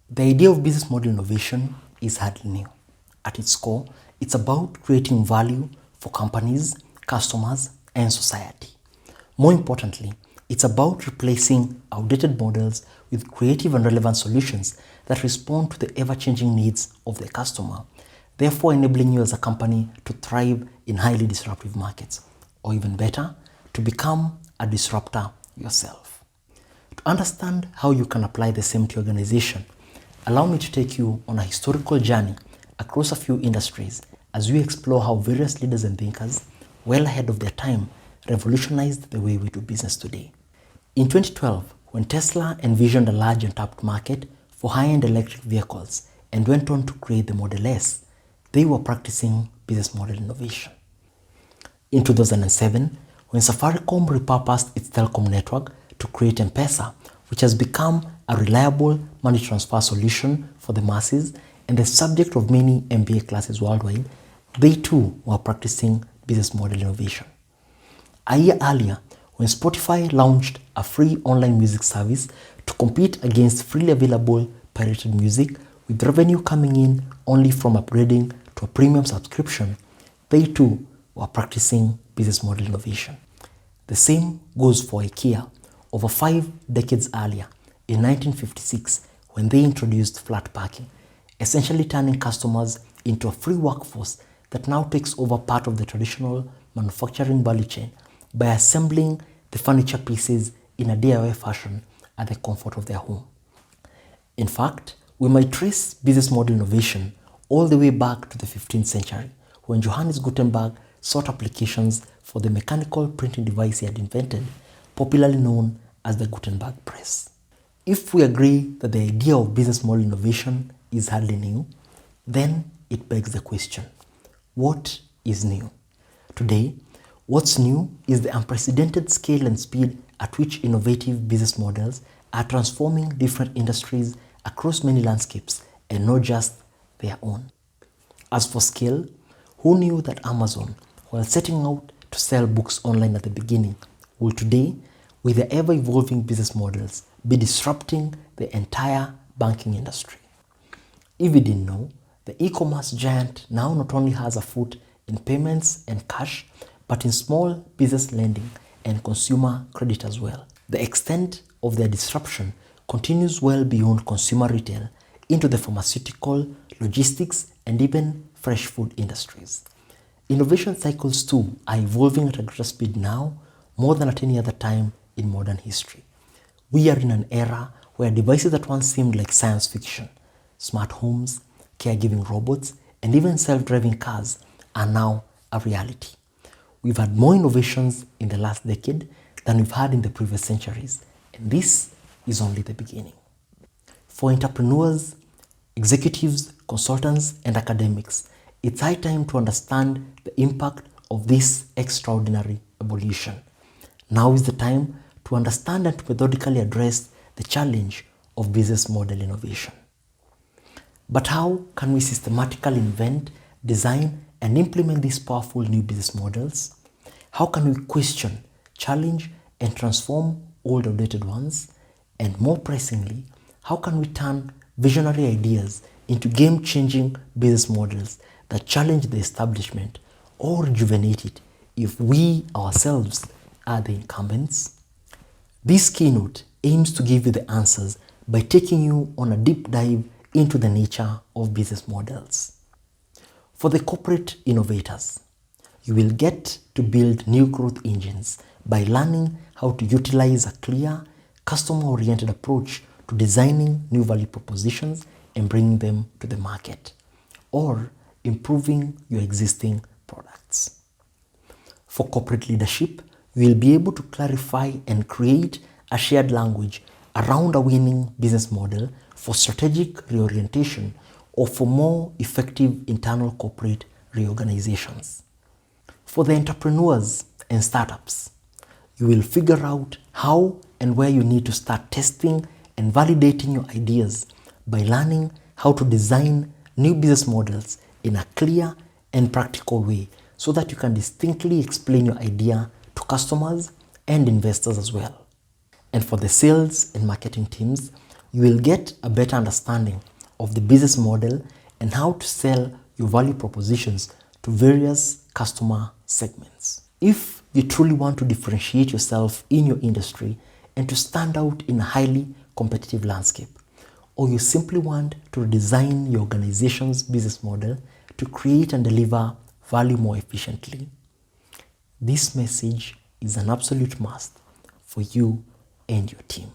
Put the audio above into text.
The idea of business model innovation is hardly new. At its core, it's about creating value for companies, customers, and society. More importantly, it's about replacing outdated models with creative and relevant solutions that respond to the ever-changing needs of the customer, therefore enabling you as a company to thrive in highly disruptive markets, or even better, to become a disruptor yourself. To understand how you can apply the same to your organization, allow me to take you on a historical journey across a few industries as we explore how various leaders and thinkers, well ahead of their time, revolutionized the way we do business today. In 2012, when Tesla envisioned a large untapped market for high-end electric vehicles and went on to create the Model S, they were practicing business model innovation. In 2007, when Safaricom repurposed its telecom network to create M-Pesa, which has become a reliable money transfer solution for the masses and the subject of many MBA classes worldwide, they too were practicing business model innovation. A year earlier, when Spotify launched a free online music service to compete against freely available pirated music, with revenue coming in only from upgrading to a premium subscription, they too were practicing business model innovation. The same goes for IKEA over 5 decades earlier, in 1956, when they introduced flat packing, essentially turning customers into a free workforce that now takes over part of the traditional manufacturing value chain by assembling the furniture pieces in a DIY fashion at the comfort of their home. In fact, we might trace business model innovation all the way back to the 15th century, when Johannes Gutenberg sought applications for the mechanical printing device he had invented, popularly known as the Gutenberg press. If we agree that the idea of business model innovation is hardly new, then it begs the question, what is new? Today, what's new is the unprecedented scale and speed at which innovative business models are transforming different industries across many landscapes and not just their own. As for scale, who knew that Amazon, while setting out to sell books online at the beginning, will today, with their ever-evolving business models, be disrupting the entire banking industry? If you didn't know, the e-commerce giant now not only has a foot in payments and cash, but in small business lending and consumer credit as well. The extent of their disruption continues well beyond consumer retail into the pharmaceutical, logistics, and even fresh food industries. Innovation cycles too are evolving at a greater speed now, more than at any other time in modern history. We are in an era where devices that once seemed like science fiction, smart homes, caregiving robots, and even self-driving cars are now a reality. We've had more innovations in the last decade than we've had in the previous centuries, and this is only the beginning. For entrepreneurs, executives, consultants, and academics, it's high time to understand the impact of this extraordinary evolution. Now is the time to understand and to methodically address the challenge of business model innovation. But how can we systematically invent, design, and implement these powerful new business models? How can we question, challenge, and transform old outdated ones? And more pressingly, how can we turn visionary ideas into game-changing business models that challenge the establishment or rejuvenate it if we ourselves are the incumbents? This keynote aims to give you the answers by taking you on a deep dive into the nature of business models. For the corporate innovators, you will get to build new growth engines by learning how to utilize a clear, customer-oriented approach to designing new value propositions and bringing them to the market, or improving your existing products. For corporate leadership, you will be able to clarify and create a shared language around a winning business model for strategic reorientation or for more effective internal corporate reorganizations. For the entrepreneurs and startups, you will figure out how and where you need to start testing and validating your ideas by learning how to design new business models in a clear and practical way so that you can distinctly explain your idea to customers and investors as well. And for the sales and marketing teams, you will get a better understanding of the business model and how to sell your value propositions to various customer segments. If you truly want to differentiate yourself in your industry and to stand out in a highly competitive landscape, or you simply want to redesign your organization's business model to create and deliver value more efficiently, this message is an absolute must for you and your team.